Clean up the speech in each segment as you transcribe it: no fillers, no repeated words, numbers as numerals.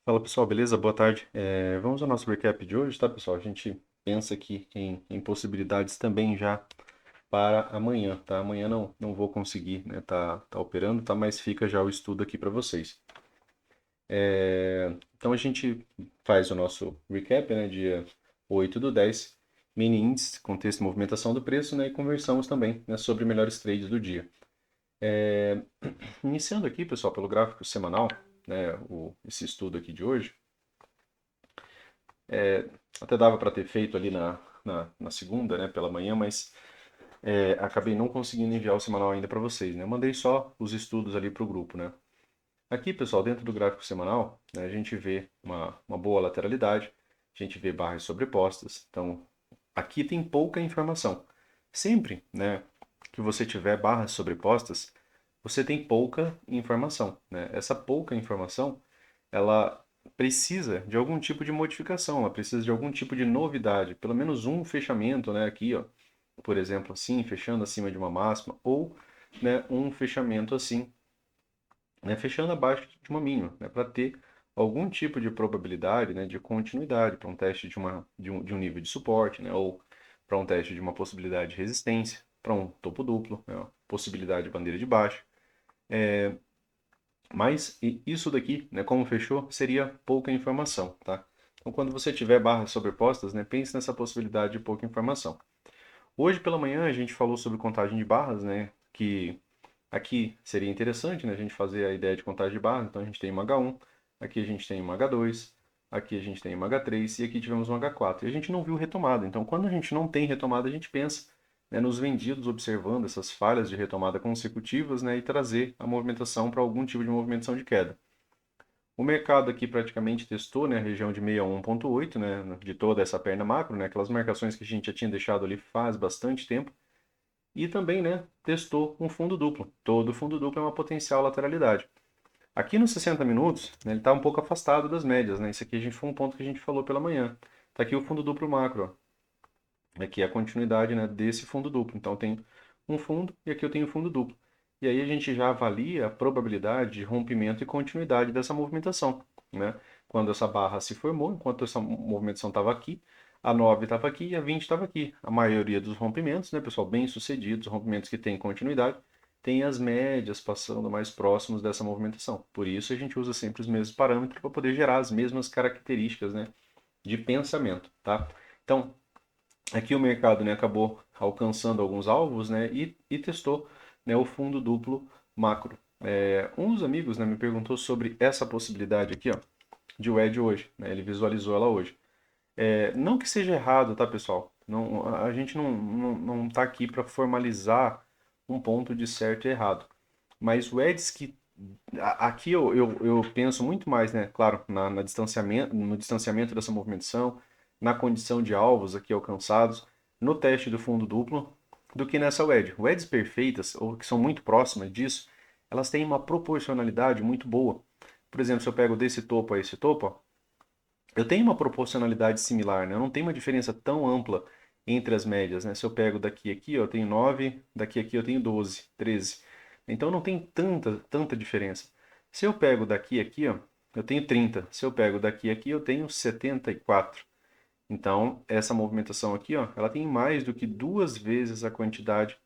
Fala pessoal, beleza? Boa tarde. Vamos ao nosso recap de hoje, tá pessoal? A gente pensa aqui em possibilidades também já para amanhã, tá? Amanhã não vou conseguir, né, tá operando, tá? Mas fica já o estudo aqui para vocês. Então a gente faz o nosso recap, né, dia 8/10, mini índice, contexto e movimentação do preço, né, e conversamos também, né, sobre melhores trades do dia. Iniciando aqui, pessoal, pelo gráfico semanal, né, esse estudo aqui de hoje. Até dava para ter feito ali na segunda, né, pela manhã, mas acabei não conseguindo enviar o semanal ainda para vocês, né? Eu mandei só os estudos ali para o grupo, né? Aqui, pessoal, dentro do gráfico semanal, né, a gente vê uma boa lateralidade, a gente vê barras sobrepostas. Então, aqui tem pouca informação. Sempre, né, que você tiver barras sobrepostas, você tem pouca informação, né? Essa pouca informação, ela precisa de algum tipo de modificação, ela precisa de algum tipo de novidade, pelo menos um fechamento, né, aqui, ó, por exemplo, assim, fechando acima de uma máxima, ou, né, um fechamento assim, né, fechando abaixo de uma mínima, né, para ter algum tipo de probabilidade, né, de continuidade para um teste de um nível de suporte, né, ou para um teste de uma possibilidade de resistência, para um topo duplo, né, possibilidade de bandeira de baixa. Mas isso daqui, né, como fechou, seria pouca informação, tá? Então, quando você tiver barras sobrepostas, né, pense nessa possibilidade de pouca informação. Hoje pela manhã a gente falou sobre contagem de barras, né, que aqui seria interessante, né, a gente fazer a ideia de contagem de barras. Então a gente tem uma H1, aqui a gente tem uma H2, aqui a gente tem uma H3 e aqui tivemos uma H4. E a gente não viu retomada. Então quando a gente não tem retomada, a gente pensa, né, nos vendidos observando essas falhas de retomada consecutivas, né, e trazer a movimentação para algum tipo de movimentação de queda. O mercado aqui praticamente testou, né, a região de 61,8, né, de toda essa perna macro, né, aquelas marcações que a gente já tinha deixado ali faz bastante tempo. E também, né, testou um fundo duplo. Todo fundo duplo é uma potencial lateralidade. Aqui nos 60 minutos, né, ele está um pouco afastado das médias, né? Isso aqui foi um ponto que a gente falou pela manhã. Está aqui o fundo duplo macro, ó. Aqui é a continuidade, né, desse fundo duplo. Então tem um fundo e aqui eu tenho fundo duplo. E aí a gente já avalia a probabilidade de rompimento e continuidade dessa movimentação, né? Quando essa barra se formou, enquanto essa movimentação estava aqui, a 9 estava aqui e a 20 estava aqui. A maioria dos rompimentos, né, pessoal, bem sucedidos, rompimentos que têm continuidade, tem as médias passando mais próximos dessa movimentação. Por isso a gente usa sempre os mesmos parâmetros para poder gerar as mesmas características, né, de pensamento, tá? Então, aqui o mercado, né, acabou alcançando alguns alvos, né, e testou, né, o fundo duplo macro. Um dos amigos, né, me perguntou sobre essa possibilidade aqui, ó, de wedge hoje, né, ele visualizou ela hoje. Não que seja errado, tá, pessoal? Não, a gente não tá aqui para formalizar um ponto de certo e errado. Mas o edges que aqui eu penso muito mais, né, claro, no distanciamento dessa movimentação, na condição de alvos aqui alcançados, no teste do fundo duplo, do que nessa wedge. Wedges perfeitas, ou que são muito próximas disso, elas têm uma proporcionalidade muito boa. Por exemplo, se eu pego desse topo a esse topo, ó, eu tenho uma proporcionalidade similar, né? Eu não tenho uma diferença tão ampla entre as médias, né? Se eu pego daqui a aqui, eu tenho 9, daqui a aqui eu tenho 12, 13. Então não tem tanta diferença. Se eu pego daqui a aqui, ó, eu tenho 30. Se eu pego daqui a aqui, eu tenho 74. Então, essa movimentação aqui, ó, ela tem mais do que duas vezes a quantidade,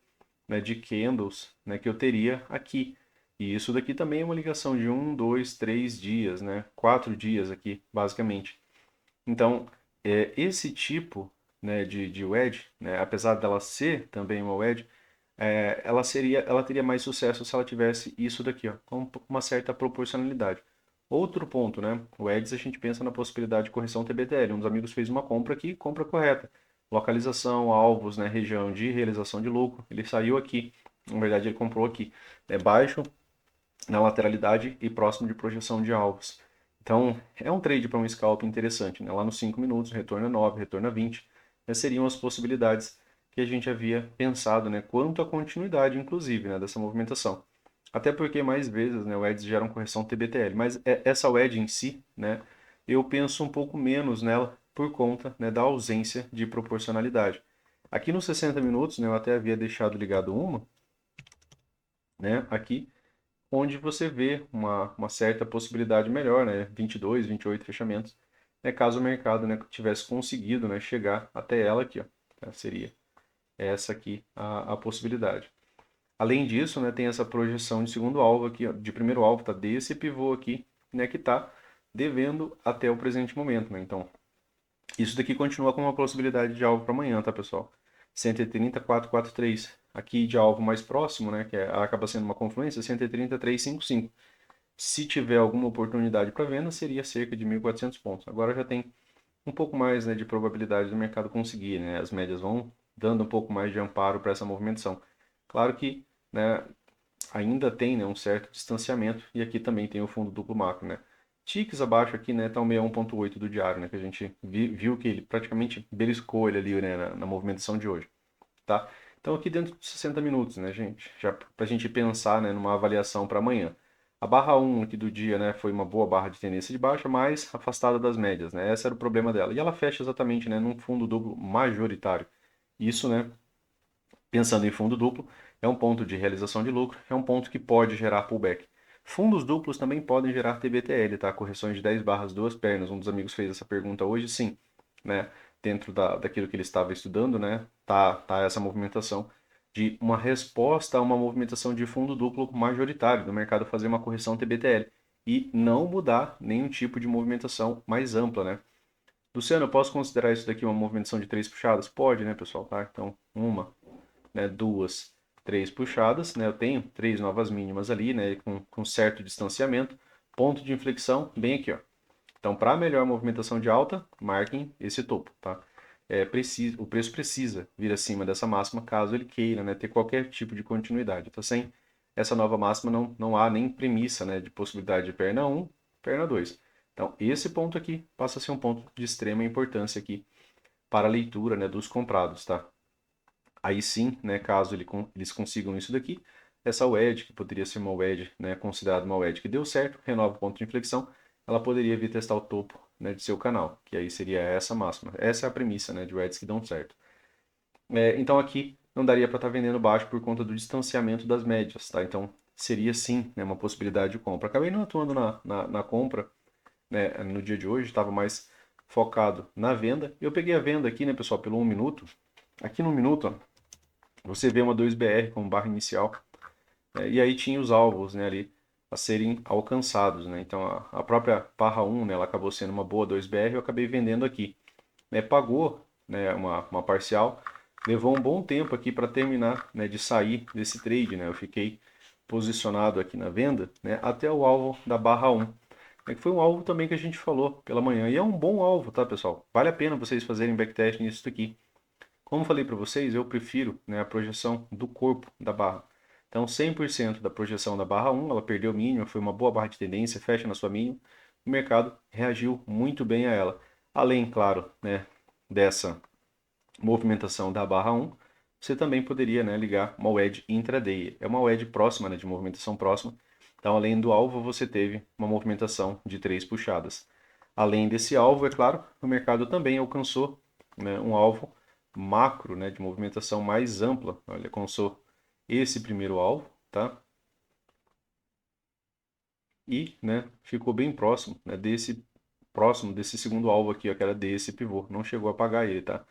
né, de candles, né, que eu teria aqui. E isso daqui também é uma ligação de 1, 2, 3 dias, né? 4 dias aqui, basicamente. Então, esse tipo, né, de wedge, né, apesar dela ser também uma wedge, ela teria mais sucesso se ela tivesse isso daqui, ó, com uma certa proporcionalidade. Outro ponto, né? O Eds a gente pensa na possibilidade de correção TBTL. Um dos amigos fez uma compra aqui, compra correta. Localização, alvos, né? Região de realização de lucro. Ele saiu aqui. Na verdade, ele comprou aqui. É baixo na lateralidade e próximo de projeção de alvos. Então, é um trade para um scalp interessante, né? Lá nos 5 minutos, retorno a 9, retorno a 20. Essas seriam as possibilidades que a gente havia pensado, né? Quanto à continuidade, inclusive, né? Dessa movimentação. Até porque, mais vezes, né? O EDS gera uma correção TBTL. Mas essa wedge em si, né? Eu penso um pouco menos nela por conta, né, da ausência de proporcionalidade. Aqui nos 60 minutos, né? Eu até havia deixado ligado uma, né? Aqui onde você vê uma certa possibilidade melhor, né? 22, 28 fechamentos, né? Caso o mercado, né, tivesse conseguido, né, chegar até ela aqui, ó, tá? Seria essa aqui a possibilidade. Além disso, né, tem essa projeção de segundo alvo aqui, ó, de primeiro alvo, tá? Desse pivô aqui, né, que está devendo até o presente momento, né? Então, isso daqui continua com uma possibilidade de alvo para amanhã, tá, pessoal? 130,443. Aqui de alvo mais próximo, né, que acaba sendo uma confluência, 130,355. Se tiver alguma oportunidade para venda, seria cerca de 1.400 pontos. Agora já tem um pouco mais, né, de probabilidade do mercado conseguir, né? As médias vão dando um pouco mais de amparo para essa movimentação. Claro que, né, ainda tem, né, um certo distanciamento e aqui também tem o fundo duplo macro, né? Ticks abaixo aqui, né, tá o 61,8 do diário, né, que a gente viu que ele praticamente beliscou ele ali, né, na movimentação de hoje, tá? Então aqui dentro de 60 minutos, né, gente, já pra gente pensar, né, numa avaliação para amanhã. A barra 1 aqui do dia, né, foi uma boa barra de tendência de baixa, mas afastada das médias, né? Esse era o problema dela. E ela fecha exatamente, né, num fundo duplo majoritário. Isso, né, pensando em fundo duplo, é um ponto de realização de lucro, é um ponto que pode gerar pullback. Fundos duplos também podem gerar TBTL, tá? Correções de 10 barras, duas pernas. Um dos amigos fez essa pergunta hoje, sim, né? Dentro daquilo que ele estava estudando, né? Tá essa movimentação de uma resposta a uma movimentação de fundo duplo majoritário, do mercado fazer uma correção TBTL e não mudar nenhum tipo de movimentação mais ampla, né? Luciano, eu posso considerar isso daqui uma movimentação de três puxadas? Pode, né, pessoal? Tá? Então, uma, né, duas, três puxadas, né? Eu tenho três novas mínimas ali, né, com certo distanciamento. Ponto de inflexão bem aqui, ó. Então, para melhor movimentação de alta, marquem esse topo, tá? O preço precisa vir acima dessa máxima caso ele queira, né, ter qualquer tipo de continuidade. Então, sem essa nova máxima não há nem premissa, né, de possibilidade de perna 1, perna 2. Então, esse ponto aqui passa a ser um ponto de extrema importância aqui para a leitura, né, dos comprados, tá? Aí sim, né, caso eles consigam isso daqui, essa wedge, que poderia ser uma wedge, né, considerada uma wedge que deu certo, renova o ponto de inflexão, ela poderia vir testar o topo, né, de seu canal, que aí seria essa máxima. Essa é a premissa, né, de wedges que dão certo. Então aqui não daria para estar vendendo baixo por conta do distanciamento das médias, tá? Então seria sim, né, uma possibilidade de compra. Acabei não atuando na compra, né, no dia de hoje, estava mais focado na venda. Eu peguei a venda aqui, né, pessoal, pelo 1 minuto. Aqui no minuto, ó, você vê uma 2BR como barra inicial, né, e aí tinha os alvos, né, ali a serem alcançados, né? Então a própria barra 1, né, ela acabou sendo uma boa 2BR, eu acabei vendendo aqui, né? Pagou, né, uma parcial, levou um bom tempo aqui para terminar, né, de sair desse trade, né? Eu fiquei posicionado aqui na venda, né, até o alvo da barra 1. É que foi um alvo também que a gente falou pela manhã. E é um bom alvo, tá, pessoal? Vale a pena vocês fazerem backtest nisso aqui. Como falei para vocês, eu prefiro, né, a projeção do corpo da barra. Então, 100% da projeção da barra 1, ela perdeu o mínimo, foi uma boa barra de tendência, fecha na sua mínima. O mercado reagiu muito bem a ela. Além, claro, né, dessa movimentação da barra 1, você também poderia, né, ligar uma wedge intraday. É uma wedge próxima, né, de movimentação próxima. Então, além do alvo, você teve uma movimentação de três puxadas. Além desse alvo, é claro, o mercado também alcançou, né, um alvo macro, né, de movimentação mais ampla. Ele alcançou esse primeiro alvo, tá? E, né, ficou bem próximo desse segundo alvo aqui, ó, que era desse pivô. Não chegou a pagar ele, tá?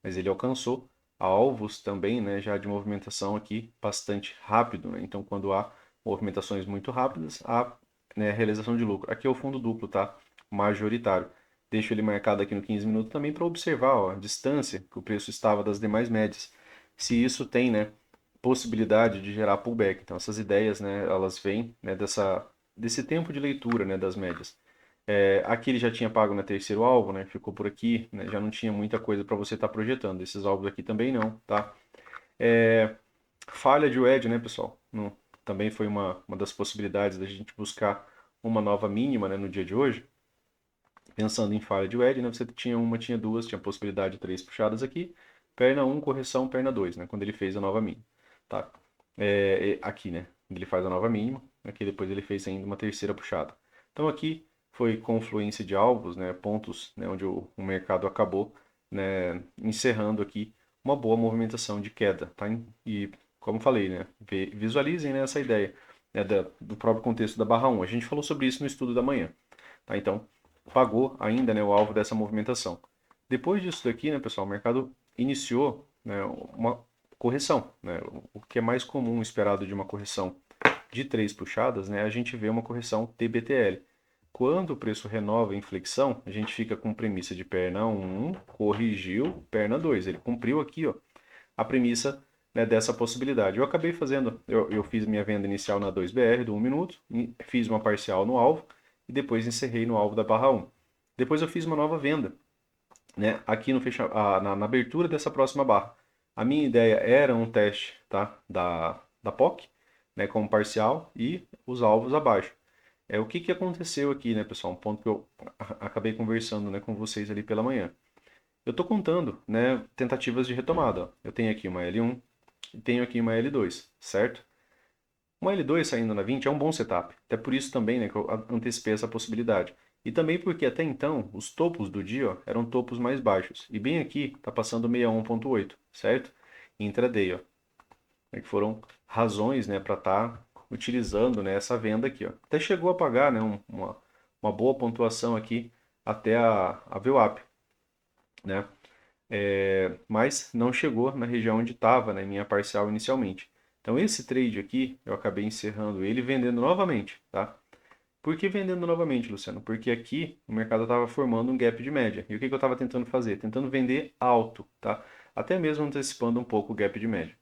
Mas ele alcançou alvos também, né, já de movimentação aqui bastante rápido, né? Então, quando há movimentações muito rápidas, há, né, realização de lucro. Aqui é o fundo duplo, tá? Majoritário. Deixo ele marcado aqui no 15 minutos também para observar, ó, a distância que o preço estava das demais médias. Se isso tem, né, possibilidade de gerar pullback. Então, essas ideias, né, elas vêm, né, desse tempo de leitura, né, das médias. Aqui ele já tinha pago no terceiro alvo, né? Ficou por aqui, né? Já não tinha muita coisa para você estar projetando. Esses alvos aqui também não, tá? É, falha de WED, né, pessoal? Também foi uma das possibilidades da gente buscar uma nova mínima, né, no dia de hoje. Pensando em falha de WED, né? Você tinha uma, tinha duas, tinha possibilidade de três puxadas aqui. Perna um correção, perna 2, né? Quando ele fez a nova mínima, tá? Aqui, né? Ele faz a nova mínima. Aqui depois ele fez ainda uma terceira puxada. Então aqui foi confluência de alvos, né? Pontos, né? Onde o mercado acabou, né, encerrando aqui uma boa movimentação de queda, tá? E como falei, né? Visualizem, né, essa ideia. né, do próprio contexto da barra 1. A gente falou sobre isso no estudo da manhã. Tá? Então, pagou ainda, né, o alvo dessa movimentação. Depois disso daqui, né, pessoal, o mercado iniciou, né, uma correção. Né? O que é mais comum esperado de uma correção de 3 puxadas, né, a gente vê uma correção TBTL. Quando o preço renova em flexão, a gente fica com premissa de perna 1, corrigiu, perna 2. Ele cumpriu aqui, ó, a premissa, né, dessa possibilidade. Eu acabei fazendo, eu fiz minha venda inicial na 2BR do 1 minuto, fiz uma parcial no alvo e depois encerrei no alvo da barra 1. Depois eu fiz uma nova venda, né, aqui no na abertura dessa próxima barra. A minha ideia era um teste, tá, da POC, né, como parcial e os alvos abaixo. O que que aconteceu aqui, né, pessoal? Um ponto que eu acabei conversando, né, com vocês ali pela manhã. Eu estou contando, né, tentativas de retomada. Ó. Eu tenho aqui uma L1 e tenho aqui uma L2, certo? Uma L2 saindo na 20 é um bom setup. Até por isso também, né, que eu antecipei essa possibilidade. E também porque até então os topos do dia ó, eram topos mais baixos. E bem aqui está passando 61.8, certo? Intraday, ó. Que foram razões, né, para estar utilizando, né, essa venda aqui, ó. Até chegou a pagar, né, uma boa pontuação aqui até a VWAP, né? Mas não chegou na região onde estava, né, minha parcial inicialmente. Então esse trade aqui, eu acabei encerrando ele vendendo novamente, tá? Por que vendendo novamente, Luciano? Porque aqui o mercado estava formando um gap de média. E o que que eu estava tentando fazer? Tentando vender alto, tá? Até mesmo antecipando um pouco o gap de média.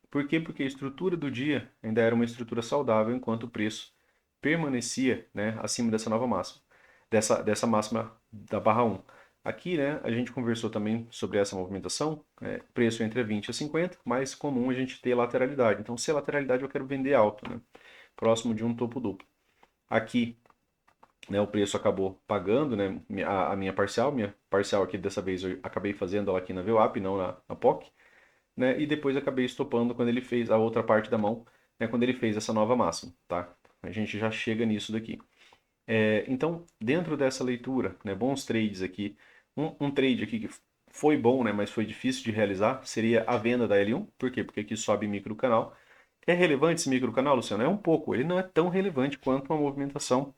Por quê? Porque a estrutura do dia ainda era uma estrutura saudável, enquanto o preço permanecia, né, acima dessa nova máxima, dessa máxima da barra 1. Aqui, né, a gente conversou também sobre essa movimentação, preço entre 20 a 50, mais comum a gente ter lateralidade. Então, se é lateralidade, eu quero vender alto, né, próximo de um topo duplo. Aqui, né, o preço acabou pagando, né, a minha parcial aqui dessa vez eu acabei fazendo ela aqui na VWAP, não na POC, né? E depois acabei estopando quando ele fez a outra parte da mão, né? Quando ele fez essa nova máxima, tá? A gente já chega nisso daqui. Então, dentro dessa leitura, né? Bons trades aqui. Um trade aqui que foi bom, né? Mas foi difícil de realizar, seria a venda da L1. Por quê? Porque aqui sobe micro canal. É relevante esse micro canal, Luciano? É um pouco. Ele não é tão relevante quanto uma movimentação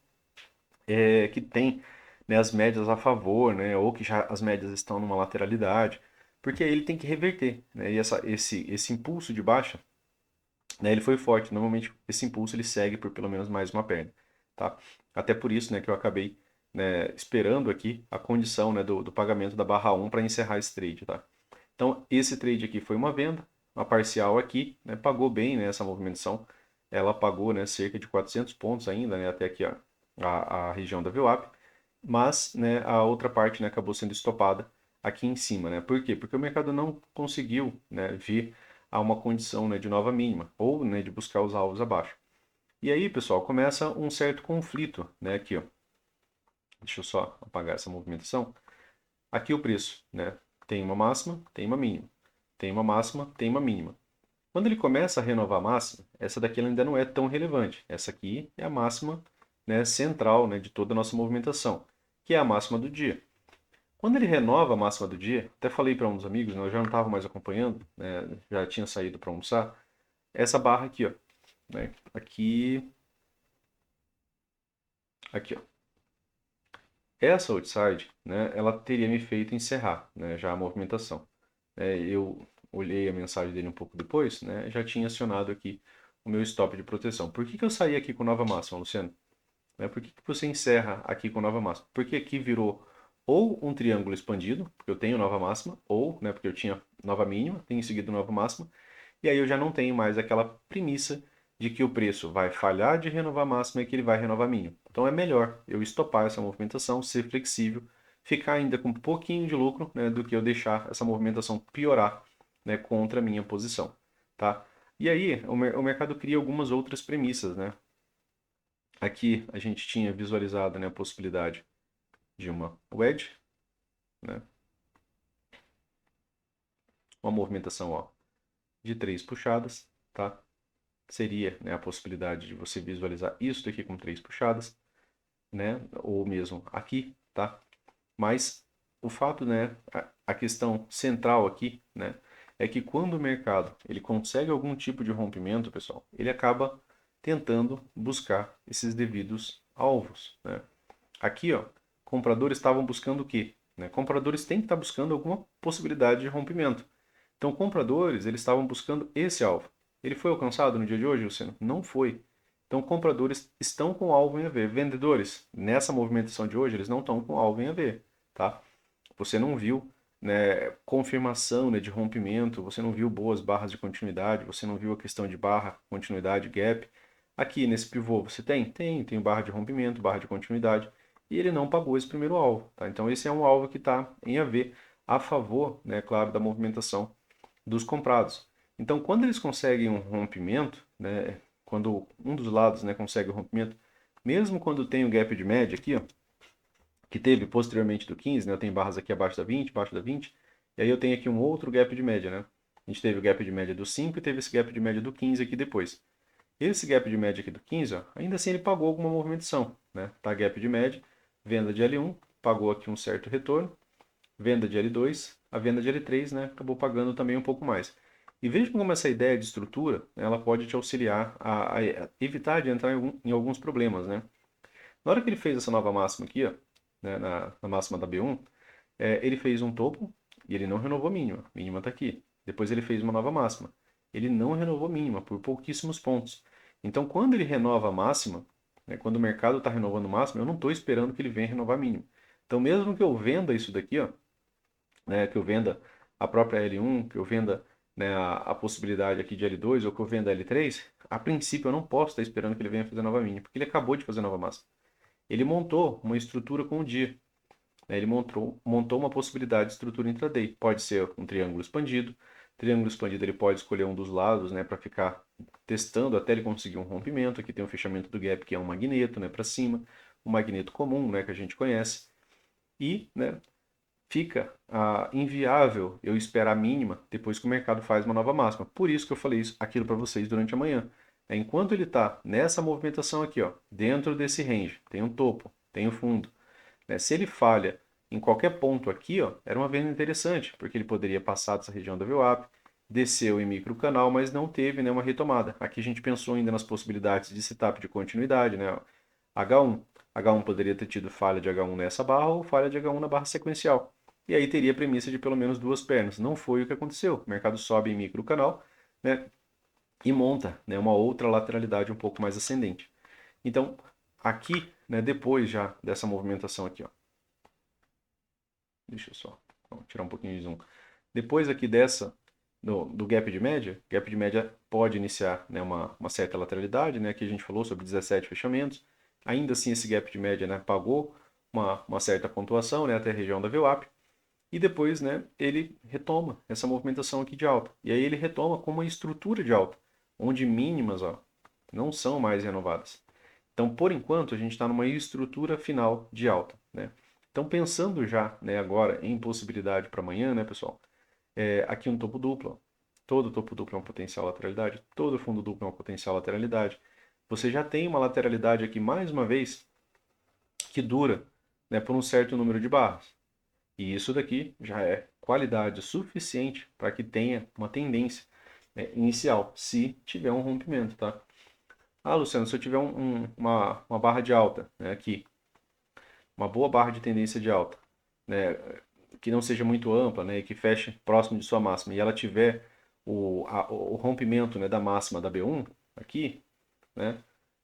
que tem, né, as médias a favor, né, ou que já as médias estão numa lateralidade, porque aí ele tem que reverter, né, e esse impulso de baixa, né, ele foi forte. Normalmente esse impulso ele segue por pelo menos mais uma perna, tá? Até por isso, né, que eu acabei, né, esperando aqui a condição, né, do pagamento da barra 1 para encerrar esse trade, tá? Então esse trade aqui foi uma venda, uma parcial aqui, né, pagou bem, né, essa movimentação, ela pagou, né, cerca de 400 pontos ainda, né, até aqui ó, a região da VWAP, mas, né, a outra parte, né, acabou sendo estopada aqui em cima, né? Por quê? Porque o mercado não conseguiu, né, vir a uma condição, né, de nova mínima ou, né, de buscar os alvos abaixo. E aí, pessoal, começa um certo conflito, né, aqui, ó. Deixa eu só apagar essa movimentação. Aqui o preço, né, tem uma máxima, tem uma mínima. Tem uma máxima, tem uma mínima. Quando ele começa a renovar a máxima, essa daqui ela ainda não é tão relevante. Essa aqui é a máxima, né, central, né, de toda a nossa movimentação, que é a máxima do dia. Quando ele renova a máxima do dia, até falei para um dos amigos, né, eu já não estava mais acompanhando, né, já tinha saído para almoçar, essa barra aqui, ó, né, aqui, ó. Essa outside, né, ela teria me feito encerrar, né, já a movimentação. Eu olhei a mensagem dele um pouco depois, né, já tinha acionado aqui o meu stop de proteção. Por que que eu saí aqui com nova máxima, Luciano? Por que que você encerra aqui com nova máxima? Porque aqui virou ou um triângulo expandido, porque eu tenho nova máxima, ou, né, porque eu tinha nova mínima, tenho seguido nova máxima, e aí eu já não tenho mais aquela premissa de que o preço vai falhar de renovar a máxima e que ele vai renovar a mínima. Então é melhor eu estopar essa movimentação, ser flexível, ficar ainda com um pouquinho de lucro, né, do que eu deixar essa movimentação piorar, né, contra a minha posição, tá? E aí o mercado cria algumas outras premissas, né? Aqui a gente tinha visualizado, né, a possibilidade de uma wedge, né, uma movimentação ó, de 3 puxadas, tá? Seria, né, a possibilidade de você visualizar isso daqui com 3 puxadas, né, ou mesmo aqui, tá? Mas o fato, né, a questão central aqui, né, é que quando o mercado ele consegue algum tipo de rompimento, pessoal, ele acaba tentando buscar esses devidos alvos, né? Aqui, ó, compradores estavam buscando o quê? Né? Compradores têm que estar buscando alguma possibilidade de rompimento. Então, compradores, eles estavam buscando esse alvo. Ele foi alcançado no dia de hoje, Luciano? Não foi. Então, compradores estão com alvo em AV. Vendedores, nessa movimentação de hoje, eles não estão com alvo em AV, tá? Você não viu, né, confirmação, né, de rompimento, você não viu boas barras de continuidade, você não viu a questão de barra, continuidade, gap. Aqui nesse pivô você tem? Tem barra de rompimento, barra de continuidade, e ele não pagou esse primeiro alvo, tá? Então esse é um alvo que está em AV a favor, né, claro, da movimentação dos comprados. Então quando eles conseguem um rompimento, né, quando um dos lados, né, consegue o rompimento, mesmo quando tem o gap de média aqui, ó, que teve posteriormente do 15, né? Eu tenho barras aqui abaixo da 20, abaixo da 20, e aí eu tenho aqui um outro gap de média, né? A gente teve o gap de média do 5 e teve esse gap de média do 15 aqui depois. Esse gap de média aqui do 15, ó, ainda assim ele pagou alguma movimentação, né? Tá gap de média, venda de L1, pagou aqui um certo retorno, venda de L2, a venda de L3, né? Acabou pagando também um pouco mais. E vejam como essa ideia de estrutura, né, ela pode te auxiliar a evitar de entrar em alguns problemas, né? Na hora que ele fez essa nova máxima aqui, ó, né, na máxima da B1, ele fez um topo e ele não renovou a mínima. A mínima está aqui. Depois ele fez uma nova máxima. Ele não renovou a mínima por pouquíssimos pontos. Então, quando ele renova a máxima, né, quando o mercado está renovando máxima, eu não estou esperando que ele venha renovar a mínima. Então, mesmo que eu venda isso daqui, ó, né, que eu venda a própria L1, que eu venda, né, a possibilidade aqui de L2 ou que eu venda L3, a princípio eu não posso estar esperando que ele venha fazer nova mínima, porque ele acabou de fazer nova máxima. Ele montou uma estrutura com o dia, né? Ele montou uma possibilidade de estrutura intraday. Pode ser um triângulo expandido. Triângulo expandido ele pode escolher um dos lados, né, para ficar testando até ele conseguir um rompimento. Aqui tem o fechamento do gap, que é um magneto, né, para cima. Um magneto comum, né, que a gente conhece. E, né, fica inviável eu esperar a mínima depois que o mercado faz uma nova máxima. Por isso que eu falei aquilo para vocês durante a manhã. Enquanto ele está nessa movimentação aqui, ó, dentro desse range, tem um topo, tem um fundo, né? Se ele falha em qualquer ponto aqui, ó, era uma venda interessante, porque ele poderia passar dessa região da VWAP, desceu em micro canal, mas não teve nenhuma retomada. Aqui a gente pensou ainda nas possibilidades de setup de continuidade, né? H1. H1 poderia ter tido falha de H1 nessa barra ou falha de H1 na barra sequencial. E aí teria a premissa de pelo menos duas pernas. Não foi o que aconteceu. O mercado sobe em micro canal, né? E monta, né, uma outra lateralidade um pouco mais ascendente. Então, aqui, né, depois já dessa movimentação aqui, ó, deixa eu só tirar um pouquinho de zoom. Depois aqui do gap de média pode iniciar, né, uma certa lateralidade, né? Aqui a gente falou sobre 17 fechamentos. Ainda assim, esse gap de média, né, pagou uma certa pontuação, né, até a região da VWAP. E depois, né, ele retoma essa movimentação aqui de alta. E aí ele retoma com uma estrutura de alta, onde mínimas, ó, não são mais renovadas. Então, por enquanto, a gente está numa estrutura final de alta, né? Então, pensando já, né, agora em possibilidade para amanhã, né, pessoal? Aqui um topo duplo. Todo topo duplo é uma potencial lateralidade. Todo fundo duplo é uma potencial lateralidade. Você já tem uma lateralidade aqui, mais uma vez, que dura, né, por um certo número de barras. E isso daqui já é qualidade suficiente para que tenha uma tendência, né, inicial, se tiver um rompimento, tá? Ah, Luciano, se eu tiver uma barra de alta, né, aqui, uma boa barra de tendência de alta, né, que não seja muito ampla, né, e que feche próximo de sua máxima, e ela tiver o rompimento, né, da máxima da B1 aqui, né,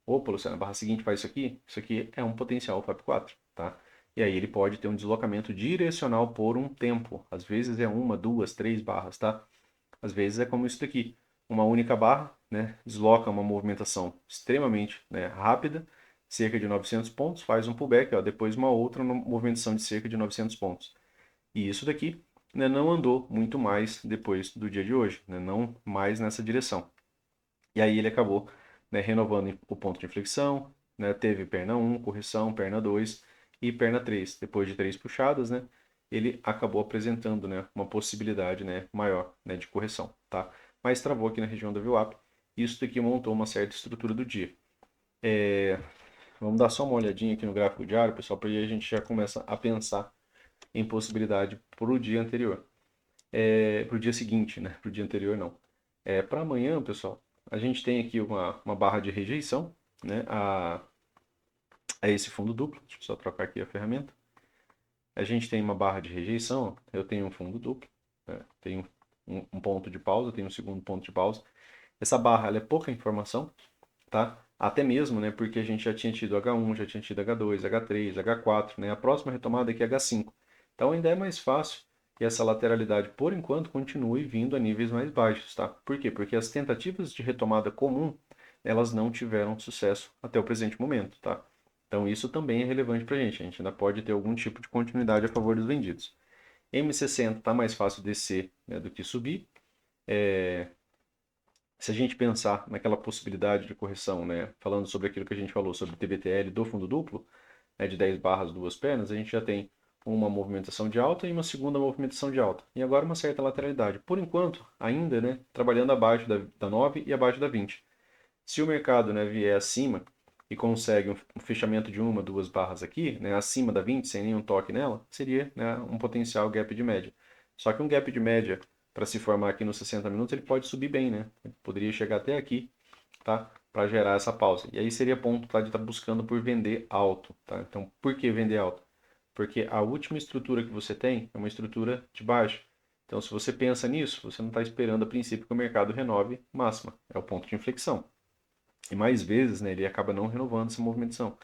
opa, Luciano, a barra seguinte faz isso aqui é um potencial FAB 4, tá? E aí ele pode ter um deslocamento direcional por um tempo, às vezes é uma, duas, três barras, tá? Às vezes é como isso daqui, uma única barra, né, desloca uma movimentação extremamente, né, rápida, cerca de 900 pontos, faz um pullback, ó, depois uma outra movimentação de cerca de 900 pontos. E isso daqui, né, não andou muito mais depois do dia de hoje, né, não mais nessa direção. E aí ele acabou, né, renovando o ponto de inflexão, né, teve perna 1, correção, perna 2 e perna 3. Depois de três puxadas, né, ele acabou apresentando, né, uma possibilidade, né, maior, né, de correção, tá? Mas travou aqui na região da VWAP. Isso daqui montou uma certa estrutura do dia. Vamos dar só uma olhadinha aqui no gráfico diário, pessoal, porque aí a gente já começa a pensar em possibilidade para o dia anterior. Para o dia seguinte, né? Para o dia anterior, não. Para amanhã, pessoal, a gente tem aqui uma barra de rejeição, né, a esse fundo duplo. Deixa eu só trocar aqui a ferramenta. A gente tem uma barra de rejeição, eu tenho um fundo duplo, né, tenho um ponto de pausa, tenho um segundo ponto de pausa. Essa barra ela é pouca informação, tá? Até mesmo, né, porque a gente já tinha tido H1, já tinha tido H2, H3, H4, né? A próxima retomada aqui é H5. Então ainda é mais fácil que essa lateralidade, por enquanto, continue vindo a níveis mais baixos, tá? Por quê? Porque as tentativas de retomada comum, elas não tiveram sucesso até o presente momento, tá? Então isso também é relevante para a gente ainda pode ter algum tipo de continuidade a favor dos vendidos. M60 está mais fácil descer, né, do que subir. Se a gente pensar naquela possibilidade de correção, né, falando sobre aquilo que a gente falou sobre o TBTL do fundo duplo, né, de 10 barras, duas pernas, a gente já tem uma movimentação de alta e uma segunda movimentação de alta. E agora uma certa lateralidade. Por enquanto, ainda, né, trabalhando abaixo da 9 e abaixo da 20. Se o mercado, né, vier acima e consegue um fechamento de uma, duas barras aqui, né, acima da 20, sem nenhum toque nela, seria, né, um potencial gap de média. Só que um gap de média, para se formar aqui nos 60 minutos, ele pode subir bem, né? Ele poderia chegar até aqui, tá? Para gerar essa pausa. E aí seria ponto, tá, de estar buscando por vender alto, tá? Então, por que vender alto? Porque a última estrutura que você tem é uma estrutura de baixo. Então, se você pensa nisso, você não está esperando a princípio que o mercado renove máxima. É o ponto de inflexão. E mais vezes, né, ele acaba não renovando essa movimentação,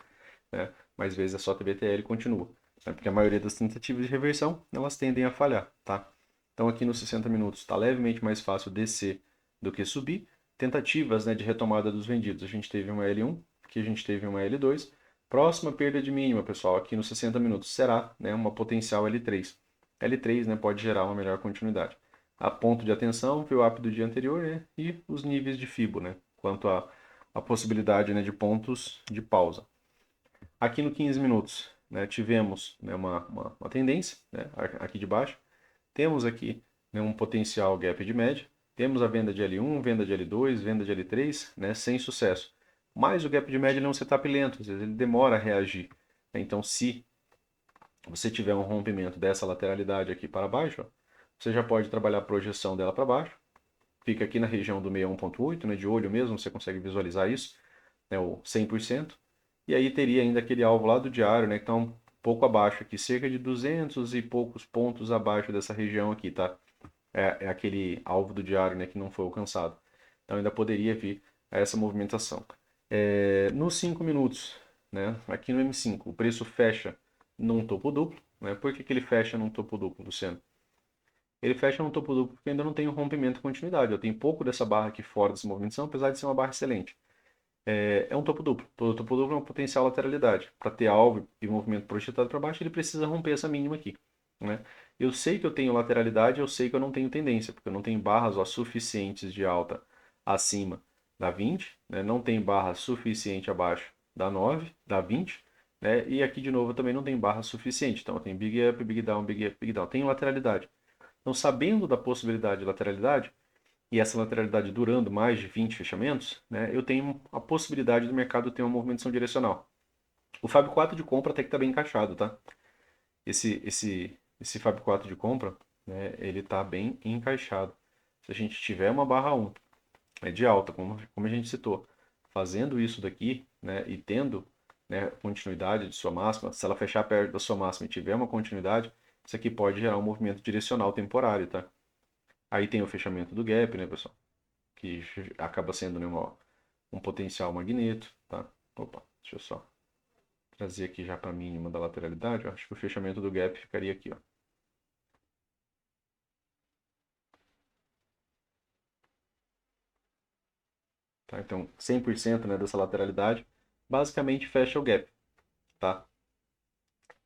né? Mais vezes é só TBTL e continua, né? Porque a maioria das tentativas de reversão, elas tendem a falhar, tá? Então aqui nos 60 minutos está levemente mais fácil descer do que subir. Tentativas, né, de retomada dos vendidos. A gente teve uma L1, aqui a gente teve uma L2. Próxima perda de mínima, pessoal, aqui nos 60 minutos será, né, uma potencial L3. L3, né, pode gerar uma melhor continuidade. A ponto de atenção, VWAP do dia anterior, né, e os níveis de FIBO, né, quanto a possibilidade, né, de pontos de pausa. Aqui no 15 minutos, né, tivemos, né, uma tendência, né, aqui de baixo. Temos aqui, né, um potencial gap de média. Temos a venda de L1, venda de L2, venda de L3, né, sem sucesso. Mas o gap de média é um setup lento, às vezes ele demora a reagir. Então, se você tiver um rompimento dessa lateralidade aqui para baixo, ó, você já pode trabalhar a projeção dela para baixo. Fica aqui na região do 61.8, né, de olho mesmo, você consegue visualizar isso, né, o 100%. E aí teria ainda aquele alvo lá do diário, né, que está um pouco abaixo aqui, cerca de 200 e poucos pontos abaixo dessa região aqui, tá? É aquele alvo do diário, né, que não foi alcançado. Então ainda poderia vir essa movimentação. Nos 5 minutos, né, aqui no M5, o preço fecha num topo duplo. Né? Por que ele fecha num topo duplo, Luciano? Ele fecha num topo duplo porque ainda não tem um rompimento e continuidade. Eu tenho pouco dessa barra aqui fora dessa movimentação, apesar de ser uma barra excelente. É um topo duplo. Todo topo duplo é uma potencial lateralidade. Para ter alvo e movimento projetado para baixo, ele precisa romper essa mínima aqui. Né? Eu sei que eu tenho lateralidade, eu sei que eu não tenho tendência, porque eu não tenho barras suficientes de alta acima da 20, né? Não tem barra suficiente abaixo da 9, da 20, né? E aqui de novo eu também não tenho barra suficiente. Então eu tenho big up, big down, big up, big down. Tenho lateralidade. Então, sabendo da possibilidade de lateralidade, e essa lateralidade durando mais de 20 fechamentos, né, eu tenho a possibilidade do mercado ter uma movimentação direcional. O Fab 4 de compra até que está bem encaixado, tá? Esse Fab 4 de compra, né, ele está bem encaixado. Se a gente tiver uma barra 1 de alta, como a gente citou, fazendo isso daqui, né, e tendo, né, continuidade de sua máxima, se ela fechar perto da sua máxima e tiver uma continuidade, isso aqui pode gerar um movimento direcional temporário, tá? Aí tem o fechamento do gap, né, pessoal? Que acaba sendo, né, um potencial magneto, tá? Opa, deixa eu só trazer aqui já para a mínima da lateralidade. Eu acho que o fechamento do gap ficaria aqui, ó. Tá? Então, 100%, né, dessa lateralidade basicamente fecha o gap, tá?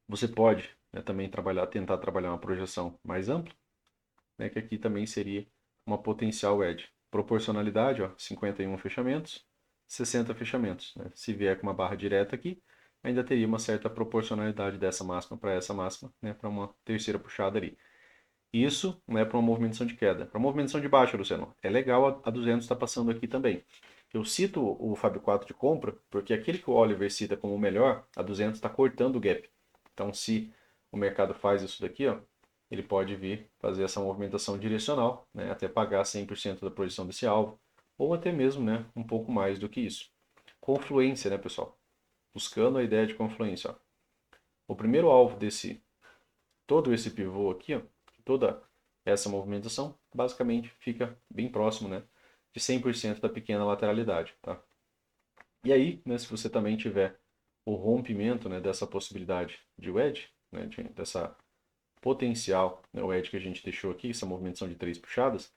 Você pode, né, também tentar trabalhar uma projeção mais ampla, né, que aqui também seria uma potencial edge. Proporcionalidade, ó, 51 fechamentos, 60 fechamentos. Né? Se vier com uma barra direta aqui, ainda teria uma certa proporcionalidade dessa máxima para essa máxima, né, para uma terceira puxada ali. Isso, né, para uma movimentação de queda. Para uma movimentação de baixa, Luciano, é legal a 200 está passando aqui também. Eu cito o Fab 4 de compra, porque aquele que o Oliver cita como o melhor, a 200 está cortando o gap. Então, se o mercado faz isso daqui, ó, ele pode vir fazer essa movimentação direcional, né, até pagar 100% da projeção desse alvo, ou até mesmo, né, um pouco mais do que isso. Confluência, né, pessoal? Buscando a ideia de confluência, ó. O primeiro alvo desse todo esse pivô aqui, ó, toda essa movimentação, basicamente fica bem próximo, né, de 100% da pequena lateralidade, tá? E aí, né, se você também tiver o rompimento, né, dessa possibilidade de wedge, né, dessa potencial, né, o wedge que a gente deixou aqui, essa movimentação de 3 puxadas,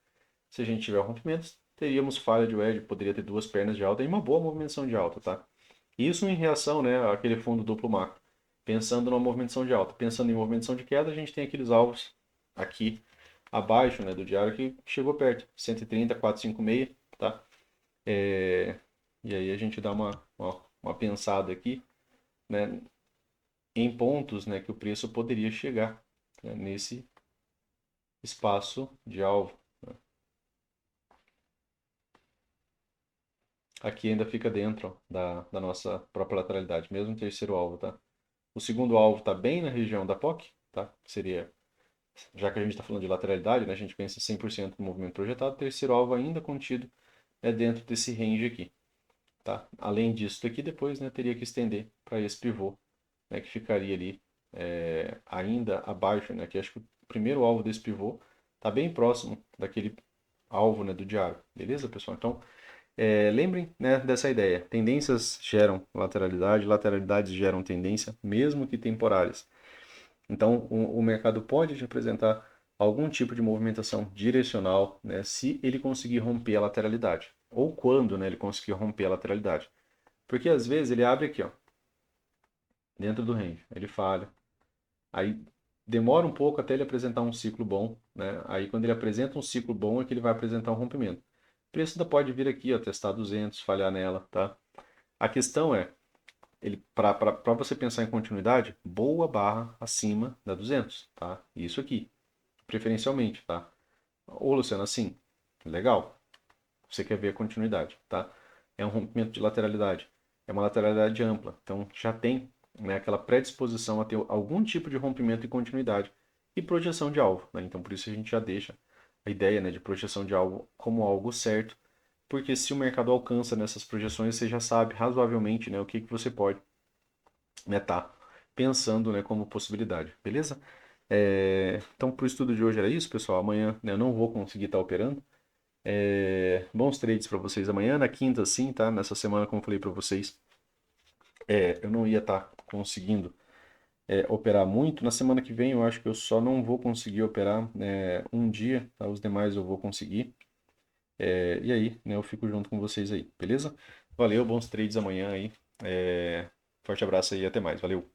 se a gente tiver rompimentos, teríamos falha de wedge, poderia ter 2 pernas de alta e uma boa movimentação de alta, tá? Isso em reação, né, àquele fundo duplo macro. Pensando numa movimentação de alta. Pensando em movimentação de queda, a gente tem aqueles alvos aqui abaixo, né, do diário que chegou perto. 130, 456, tá? É, e aí a gente dá uma pensada aqui, né, em pontos, né, que o preço poderia chegar, né, nesse espaço de alvo. Aqui ainda fica dentro ó, da nossa própria lateralidade, mesmo o terceiro alvo, tá? O segundo alvo está bem na região da POC, tá? Seria, já que a gente está falando de lateralidade, né, a gente pensa 100% no movimento projetado, o terceiro alvo ainda contido é dentro desse range aqui, tá? Além disso daqui, depois, né, teria que estender para esse pivô, né, que ficaria ali ainda abaixo, né, que acho que o primeiro alvo desse pivô está bem próximo daquele alvo, né, do diário, beleza, pessoal? Então, lembrem, né, dessa ideia. Tendências geram lateralidade, lateralidades geram tendência, mesmo que temporárias. Então, o mercado pode te apresentar algum tipo de movimentação direcional, né, se ele conseguir romper a lateralidade. Ou quando, né, ele conseguir romper a lateralidade. Porque às vezes ele abre aqui, ó, dentro do range, ele falha. Aí demora um pouco até ele apresentar um ciclo bom, né? Aí quando ele apresenta um ciclo bom é que ele vai apresentar um rompimento. O preço ainda pode vir aqui, ó, testar 200, falhar nela, tá? A questão é, ele para você pensar em continuidade, boa barra acima da 200, tá? Isso aqui, preferencialmente, tá? Ô, Luciano, assim, legal. Você quer ver a continuidade, tá? É um rompimento de lateralidade. É uma lateralidade ampla. Então já tem, né, aquela predisposição a ter algum tipo de rompimento e continuidade e projeção de alvo, né? Então por isso a gente já deixa a ideia, né, de projeção de alvo como algo certo, porque se o mercado alcança nessas projeções, você já sabe razoavelmente, né, o que você pode, né, tá pensando, né, como possibilidade, beleza? Então, para o estudo de hoje era isso, pessoal. Amanhã, né, eu não vou conseguir estar operando. Bons trades para vocês amanhã. Na quinta, sim, tá? Nessa semana, como eu falei para vocês, eu não ia estar conseguindo operar muito. Na semana que vem, eu acho que eu só não vou conseguir operar um dia, tá? Os demais eu vou conseguir. E aí, né, eu fico junto com vocês aí, beleza? Valeu, bons trades amanhã aí. Forte abraço aí, até mais. Valeu.